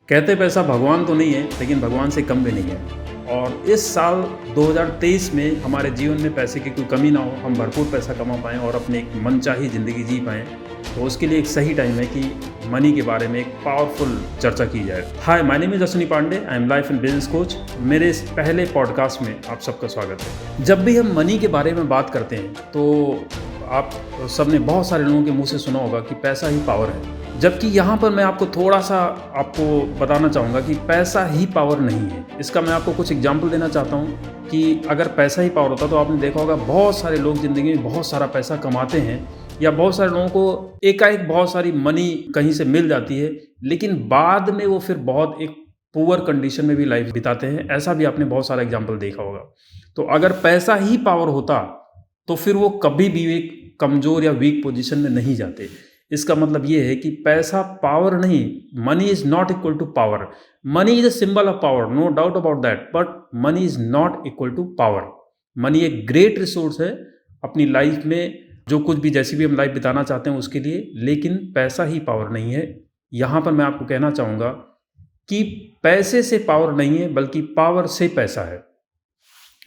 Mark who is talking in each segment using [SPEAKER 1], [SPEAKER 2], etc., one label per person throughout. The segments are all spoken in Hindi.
[SPEAKER 1] कहते पैसा भगवान तो नहीं है, लेकिन भगवान से कम भी नहीं है। और इस साल 2023 में हमारे जीवन में पैसे की कोई कमी ना हो, हम भरपूर पैसा कमा पाएँ और अपने एक मनचाही ज़िंदगी जी पाएँ। तो उसके लिए एक सही टाइम है कि मनी के बारे में एक पावरफुल चर्चा की जाए। Hi, my name is Ashwini Pandey, I am life and business coach. मेरे इस पहले पॉडकास्ट में आप सबका स्वागत है। जब भी हम मनी के बारे में बात करते हैं तो आप सबने बहुत सारे लोगों के मुंह से सुना होगा कि पैसा ही पावर है। जबकि यहाँ पर मैं आपको थोड़ा सा बताना चाहूँगा कि पैसा ही पावर नहीं है। इसका मैं आपको कुछ एग्जांपल देना चाहता हूँ कि अगर पैसा ही पावर होता तो आपने देखा होगा बहुत सारे लोग ज़िंदगी में बहुत सारा पैसा कमाते हैं, या बहुत सारे लोगों को एकाएक बहुत सारी मनी कहीं से मिल जाती है, लेकिन बाद में वो फिर बहुत एक पुअर कंडीशन में भी लाइफ बिताते हैं। ऐसा भी आपने बहुत सारा एग्जाम्पल देखा होगा। तो अगर पैसा ही पावर होता तो फिर वो कभी भी एक कमज़ोर या वीक पोजीशन में नहीं जाते। इसका मतलब ये है कि पैसा पावर नहीं, money is not equal to power. Money is a symbol of power, no doubt about that, but money is not equal to power. Money एक ग्रेट रिसोर्स है अपनी लाइफ में, जो कुछ भी जैसी भी हम लाइफ बिताना चाहते हैं उसके लिए, लेकिन पैसा ही पावर नहीं है। यहाँ पर मैं आपको कहना चाहूँगा कि पैसे से पावर नहीं है, बल्कि पावर से पैसा है।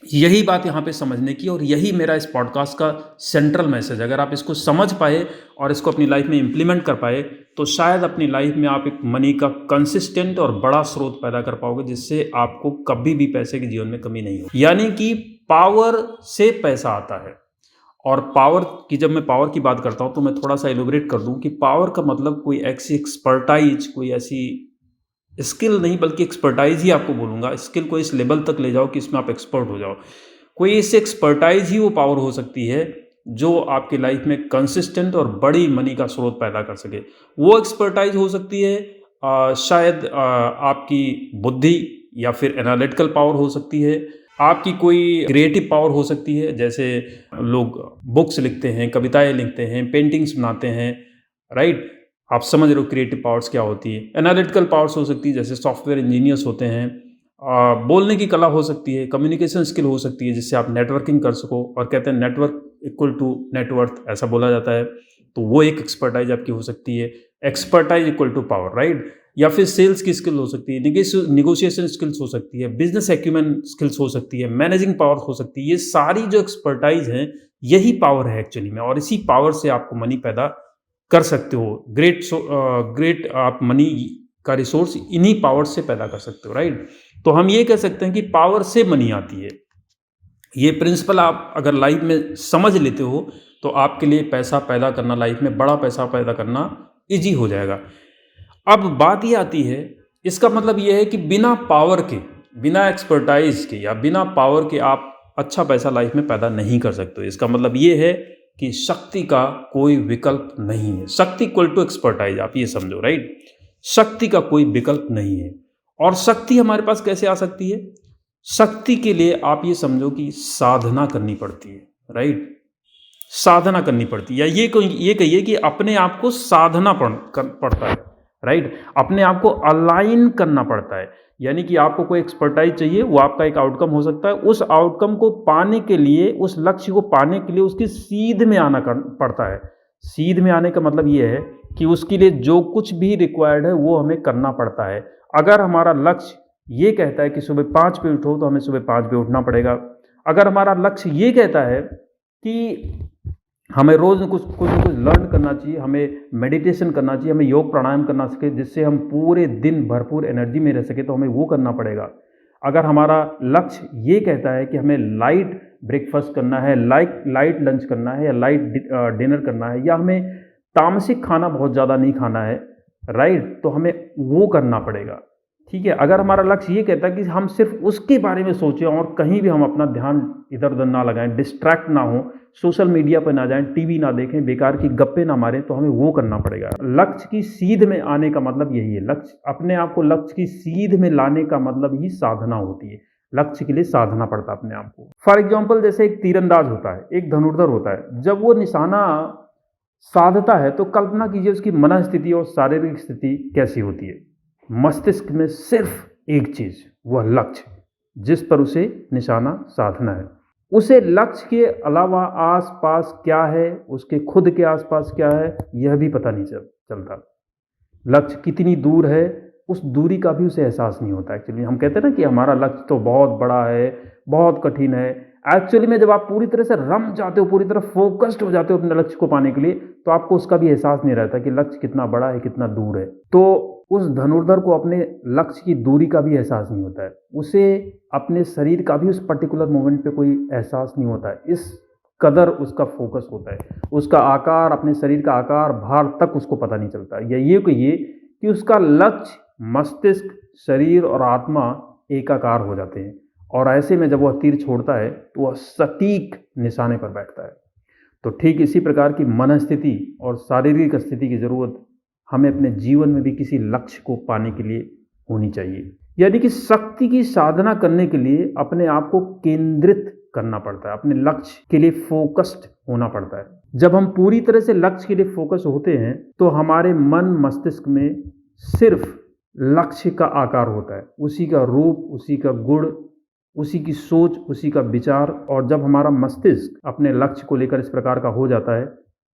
[SPEAKER 1] यही बात यहाँ पे समझने की, और यही मेरा इस पॉडकास्ट का सेंट्रल मैसेज। अगर आप इसको समझ पाए और इसको अपनी लाइफ में इम्प्लीमेंट कर पाए तो शायद अपनी लाइफ में आप एक मनी का कंसिस्टेंट और बड़ा स्रोत पैदा कर पाओगे, जिससे आपको कभी भी पैसे के जीवन में कमी नहीं हो। यानी कि पावर से पैसा आता है। और पावर की, जब मैं पावर की बात करता हूँ तो मैं थोड़ा सा एलोबरेट कर दूँ कि पावर का मतलब कोई ऐसी एक्सपर्टाइज, कोई ऐसी स्किल नहीं, बल्कि एक्सपर्टाइज ही आपको बोलूँगा। स्किल को इस लेवल तक ले जाओ कि इसमें आप एक्सपर्ट हो जाओ। कोई इस एक्सपर्टाइज ही वो पावर हो सकती है जो आपकी लाइफ में कंसिस्टेंट और बड़ी मनी का स्रोत पैदा कर सके। वो एक्सपर्टाइज हो सकती है शायद आपकी बुद्धि, या फिर एनालिटिकल पावर हो सकती है, आपकी कोई क्रिएटिव पावर हो सकती है। जैसे लोग बुक्स लिखते हैं, कविताएं लिखते हैं, पेंटिंग्स बनाते हैं, राइट। आप समझ रहे हो क्रिएटिव पावर्स क्या होती है। एनालिटिकल पावर्स हो सकती है, जैसे सॉफ्टवेयर इंजीनियर्स होते हैं। बोलने की कला हो सकती है, कम्युनिकेशन स्किल हो सकती है, जिससे आप नेटवर्किंग कर सको। और कहते हैं नेटवर्क इक्वल टू नेटवर्थ, ऐसा बोला जाता है। तो वो एक एक्सपर्टाइज आपकी हो सकती है। Expertise equal to power, right. या फिर सेल्स की स्किल हो सकती है, निगोशिएशन स्किल्स हो सकती है, बिजनेस एक्यूमेन स्किल्स हो सकती है, मैनेजिंग पावर हो सकती है। ये सारी जो एक्सपर्टाइज हैं, यही पावर है एक्चुअली में, और इसी पावर से आपको मनी पैदा कर सकते हो। ग्रेट आप मनी का रिसोर्स इन्हीं पावर से पैदा कर सकते हो, राइट। तो हम ये कह सकते हैं कि पावर से मनी आती है। ये प्रिंसिपल आप अगर लाइफ में समझ लेते हो तो आपके लिए पैसा पैदा करना, लाइफ में बड़ा पैसा पैदा करना इजी हो जाएगा। अब बात ये आती है, इसका मतलब ये है कि बिना पावर के, बिना एक्सपर्टाइज के, या बिना पावर के आप अच्छा पैसा लाइफ में पैदा नहीं कर सकते। इसका मतलब ये है कि शक्ति का कोई विकल्प नहीं है। शक्ति इक्वल टू एक्सपर्टाइज, आप ये समझो, राइट। शक्ति का कोई विकल्प नहीं है। और शक्ति हमारे पास कैसे आ सकती है? शक्ति के लिए आप ये समझो कि साधना करनी पड़ती है, राइट। साधना करनी पड़ती है, या ये कहिए कि अपने आप को साधना पड़ता है, राइट। अपने आप को अलाइन करना पड़ता है। यानी कि आपको कोई एक्सपर्टाइज चाहिए, वो आपका एक आउटकम हो सकता है। उस आउटकम को पाने के लिए, उस लक्ष्य को पाने के लिए उसकी सीध में आना पड़ता है। सीध में आने का मतलब ये है कि उसके लिए जो कुछ भी रिक्वायर्ड है वो हमें करना पड़ता है। अगर हमारा लक्ष्य ये कहता है कि सुबह 5 बजे उठो, तो हमें सुबह 5 बजे उठना पड़ेगा। अगर हमारा लक्ष्य ये कहता है कि हमें रोज़ कुछ लर्न करना चाहिए, हमें मेडिटेशन करना चाहिए, हमें योग प्राणायाम करना सके, जिससे हम पूरे दिन भरपूर एनर्जी में रह सके, तो हमें वो करना पड़ेगा। अगर हमारा लक्ष्य ये कहता है कि हमें लाइट ब्रेकफास्ट करना है, लाइट लंच करना है, या लाइट डिनर करना है, या हमें तामसिक खाना बहुत ज़्यादा नहीं खाना है, राइट, तो हमें वो करना पड़ेगा। ठीक है। अगर हमारा लक्ष्य ये कहता है कि हम सिर्फ उसके बारे में सोचें और कहीं भी हम अपना ध्यान इधर उधर ना लगाएं, डिस्ट्रैक्ट ना हो, सोशल मीडिया पर ना जाएं, टीवी ना देखें, बेकार की गप्पे ना मारें, तो हमें वो करना पड़ेगा। लक्ष्य की सीध में आने का मतलब यही है। लक्ष्य, अपने आप को लक्ष्य की सीध में लाने का मतलब ही साधना होती है। लक्ष्य के लिए साधना पड़ता है अपने आप को। फॉर एग्जाम्पल, जैसे एक तीरंदाज होता है, एक धनुर्धर होता है, जब वो निशाना साधता है तो कल्पना कीजिए उसकी मन स्थिति और शारीरिक स्थिति कैसी होती है। मस्तिष्क में सिर्फ एक चीज, वह लक्ष्य, जिस पर उसे निशाना साधना है। उसे लक्ष्य के अलावा आसपास क्या है, उसके खुद के आसपास क्या है, यह भी पता नहीं चलता। लक्ष्य कितनी दूर है, उस दूरी का भी उसे एहसास नहीं होता। एक्चुअली हम कहते हैं ना कि हमारा लक्ष्य तो बहुत बड़ा है, बहुत कठिन है। एक्चुअली में जब आप पूरी तरह से रम जाते हो, पूरी तरह फोकस्ड हो जाते हो अपने लक्ष्य को पाने के लिए, तो आपको उसका भी एहसास नहीं रहता कि लक्ष्य कितना बड़ा है, कितना दूर है। तो उस धनुर्धर को अपने लक्ष्य की दूरी का भी एहसास नहीं होता है, उसे अपने शरीर का भी उस पर्टिकुलर मोमेंट पे कोई एहसास नहीं होता है। इस कदर उसका फोकस होता है, उसका आकार, अपने शरीर का आकार, भार तक उसको पता नहीं चलता। या ये कहिए कि उसका लक्ष्य, मस्तिष्क, शरीर और आत्मा एकाकार हो जाते हैं, और ऐसे में जब वह तीर छोड़ता है तो वह सटीक निशाने पर बैठता है। तो ठीक इसी प्रकार की मनस्थिति और शारीरिक स्थिति की जरूरत हमें अपने जीवन में भी किसी लक्ष्य को पाने के लिए होनी चाहिए। यानी कि शक्ति की साधना करने के लिए अपने आप को केंद्रित करना पड़ता है, अपने लक्ष्य के लिए फोकस्ड होना पड़ता है। जब हम पूरी तरह से लक्ष्य के लिए फोकस होते हैं तो हमारे मन मस्तिष्क में सिर्फ लक्ष्य का आकार होता है, उसी का रूप, उसी का गुण, उसी की सोच, उसी का विचार। और जब हमारा मस्तिष्क अपने लक्ष्य को लेकर इस प्रकार का हो जाता है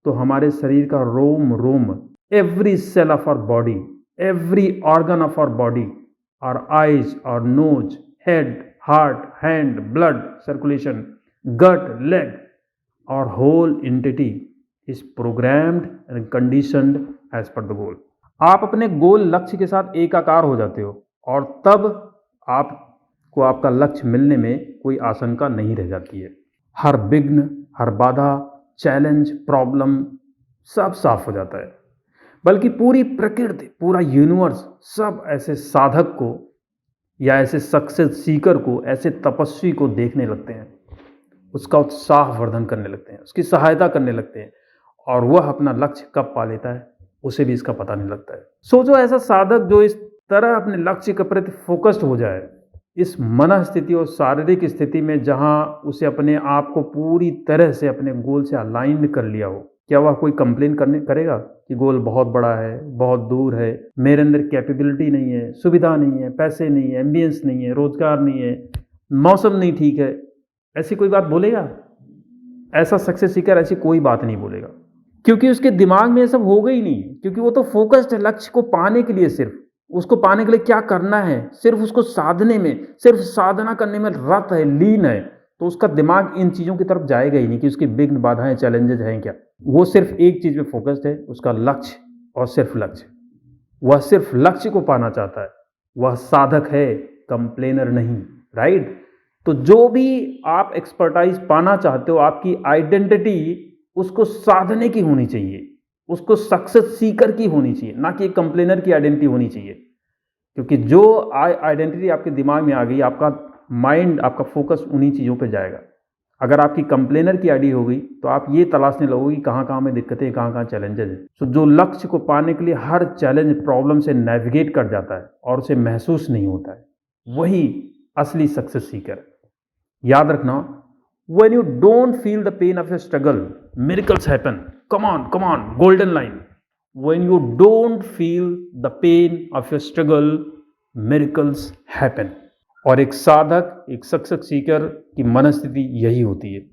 [SPEAKER 1] तो हमारे शरीर का रोम रोम, every cell of our body, every organ of our body, our eyes, our nose, head, heart, hand, blood circulation, gut, leg, our whole entity is programmed and conditioned as per the goal. आप अपने गोल लक्ष्य के साथ एकाकार हो जाते हो, और तब आपको आपका लक्ष्य मिलने में कोई आशंका नहीं रह जाती है। हर विघ्न, हर बाधा, चैलेंज, प्रॉब्लम सब साफ हो जाता है। बल्कि पूरी प्रकृति, पूरा यूनिवर्स सब ऐसे साधक को या ऐसे सक्सेस सीकर को, ऐसे तपस्वी को देखने लगते हैं, उसका उत्साह वर्धन करने लगते हैं, उसकी सहायता करने लगते हैं, और वह अपना लक्ष्य कब पा लेता है उसे भी इसका पता नहीं लगता है। सोचो ऐसा साधक जो इस तरह अपने लक्ष्य के प्रति फोकस्ड हो जाए, इस मन स्थिति और शारीरिक स्थिति में जहां उसे अपने आप को पूरी तरह से अपने गोल से अलाइन कर लिया हो, क्या वह कोई कंप्लेन करेगा कि गोल बहुत बड़ा है, बहुत दूर है, मेरे अंदर कैपेबिलिटी नहीं है, सुविधा नहीं है, पैसे नहीं है, एम्बियंस नहीं है, रोजगार नहीं है, मौसम नहीं ठीक है? ऐसी कोई बात बोलेगा? ऐसा सक्सेस सीकर ऐसी कोई बात नहीं बोलेगा, क्योंकि उसके दिमाग में ये सब होगा ही नहीं। क्योंकि वो तो फोकस्ड है लक्ष्य को पाने के लिए, सिर्फ उसको पाने के लिए क्या करना है, सिर्फ उसको साधने में, सिर्फ साधना करने में रत है, लीन है। तो उसका दिमाग इन चीज़ों की तरफ जाएगा ही नहीं कि उसकी विघ्न, बाधाएं, चैलेंजेस हैं क्या। वो सिर्फ एक चीज़ पे फोकस्ड है, उसका लक्ष्य और सिर्फ लक्ष्य। वह सिर्फ लक्ष्य को पाना चाहता है, वह साधक है, कंप्लेनर नहीं। राइट? तो जो भी आप एक्सपर्टाइज पाना चाहते हो, आपकी आइडेंटिटी उसको साधने की होनी चाहिए, उसको सक्सेस सीकर की होनी चाहिए, ना कि कंप्लेनर की आइडेंटिटी होनी चाहिए। क्योंकि जो आइडेंटिटी आपके दिमाग में आ गई, आपका माइंड, आपका फोकस उन्हीं चीज़ों पे जाएगा। अगर आपकी कंप्लेनर की आईडी हो गई तो आप ये तलाशने लगोगे कि कहाँ कहाँ में दिक्कतें, कहाँ कहाँ चैलेंजेस हैं। तो जो लक्ष्य को पाने के लिए हर चैलेंज, प्रॉब्लम से नेविगेट कर जाता है और उसे महसूस नहीं होता है, वही असली सक्सेस सीकर। याद रखना, when you don't feel the pain of your struggle, miracles happen. Come on, golden line. When you don't feel the pain of your struggle, miracles happen. और एक साधक, एक सक्सेस सीकर की मनस्थिति यही होती है।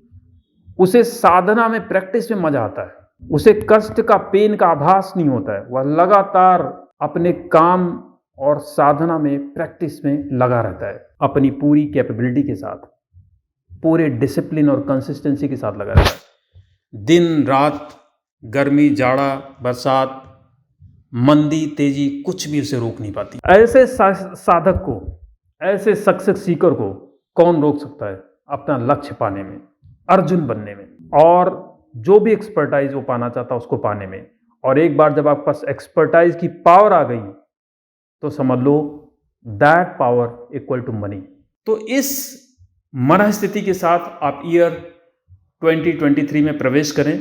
[SPEAKER 1] उसे साधना में, प्रैक्टिस में मजा आता है, उसे कष्ट का, पेन का आभास नहीं होता है। वह लगातार अपने काम और साधना में, प्रैक्टिस में लगा रहता है, अपनी पूरी कैपेबिलिटी के साथ, पूरे डिसिप्लिन और कंसिस्टेंसी के साथ लगा रहता है। दिन रात, गर्मी, जाड़ा, बरसात, मंदी, तेजी, कुछ भी उसे रोक नहीं पाती। ऐसे साधक को, ऐसे सक्सेस सीकर को कौन रोक सकता है अपना लक्ष्य पाने में, अर्जुन बनने में, और जो भी एक्सपर्टाइज वो पाना चाहता है उसको पाने में। और एक बार जब आपके पास एक्सपर्टाइज की पावर आ गई तो समझ लो that power equal to money. तो इस मनस्थिति के साथ आप ईयर 2023 में प्रवेश करें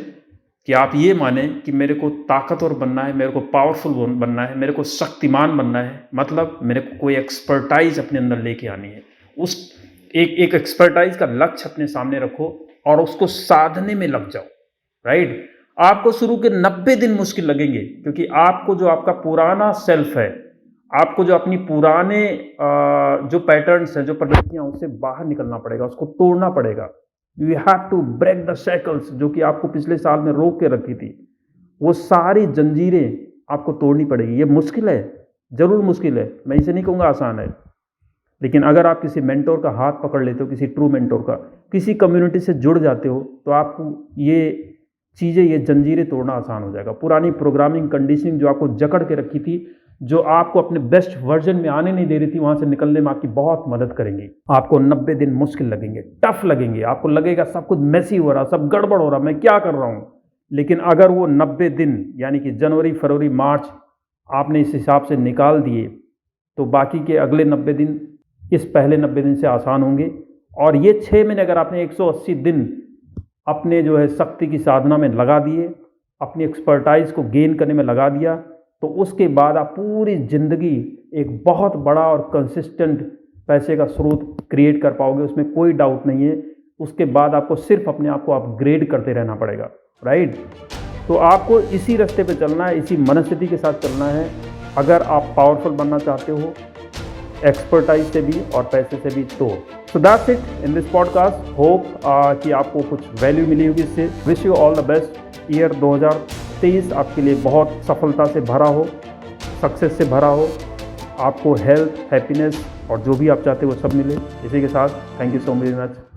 [SPEAKER 1] कि आप ये माने कि मेरे को ताकतवर बनना है, मेरे को पावरफुल बनना है, मेरे को शक्तिमान बनना है। मतलब मेरे को कोई एक्सपर्टाइज अपने अंदर लेके आनी है। उस एक एक्सपर्टाइज का लक्ष्य अपने सामने रखो और उसको साधने में लग जाओ। राइट? आपको शुरू के 90 दिन मुश्किल लगेंगे, क्योंकि आपको जो आपका पुराना सेल्फ है, आपको जो अपनी पुराने जो पैटर्न्स हैं, जो प्रवृत्तियां, उससे बाहर निकलना पड़ेगा, उसको तोड़ना पड़ेगा। You have to break the shackles, जो कि आपको पिछले साल में रोक के रखी थी। वो सारी जंजीरें आपको तोड़नी पड़ेगी। ये मुश्किल है, ज़रूर मुश्किल है, मैं इसे नहीं कहूँगा आसान है, लेकिन अगर आप किसी मेंटोर का हाथ पकड़ लेते हो, किसी ट्रू मेंटोर का, किसी कम्युनिटी से जुड़ जाते हो, तो आपको ये चीज़ें, ये जंजीरें तोड़ना आसान हो जाएगा। पुरानी प्रोग्रामिंग कंडीशनिंग जो आपको जकड़ के रखी थी, जो आपको अपने बेस्ट वर्जन में आने नहीं दे रही थी, वहाँ से निकलने में आपकी बहुत मदद करेंगी। आपको 90 दिन मुश्किल लगेंगे, टफ लगेंगे, आपको लगेगा सब कुछ मेसी हो रहा, सब गड़बड़ हो रहा, मैं क्या कर रहा हूँ। लेकिन अगर वो 90 दिन यानी कि जनवरी, फरवरी, मार्च आपने इस हिसाब से निकाल दिए, तो बाकी के अगले 90 दिन इस पहले 90 दिन से आसान होंगे। और ये 6 महीने अगर आपने 180 दिन अपने जो है शक्ति की साधना में लगा दिए, अपनी एक्सपर्टाइज को गेन करने में लगा दिया, तो उसके बाद आप पूरी ज़िंदगी एक बहुत बड़ा और कंसिस्टेंट पैसे का स्रोत क्रिएट कर पाओगे, उसमें कोई डाउट नहीं है। उसके बाद आपको सिर्फ अपने आप को अपग्रेड करते रहना पड़ेगा, राइट। तो आपको इसी रास्ते पे चलना है, इसी मनस्थिति के साथ चलना है अगर आप पावरफुल बनना चाहते हो, एक्सपर्टाइज से भी और पैसे से भी। तो that's it in this podcast. Hope कि आपको कुछ वैल्यू मिली होगी इससे। Wish you all the best. Year 2023 आपके लिए बहुत सफलता से भरा हो, सक्सेस से भरा हो, आपको हेल्थ, हैप्पीनेस और जो भी आप चाहते हो वो सब मिले। इसी के साथ thank you so very much.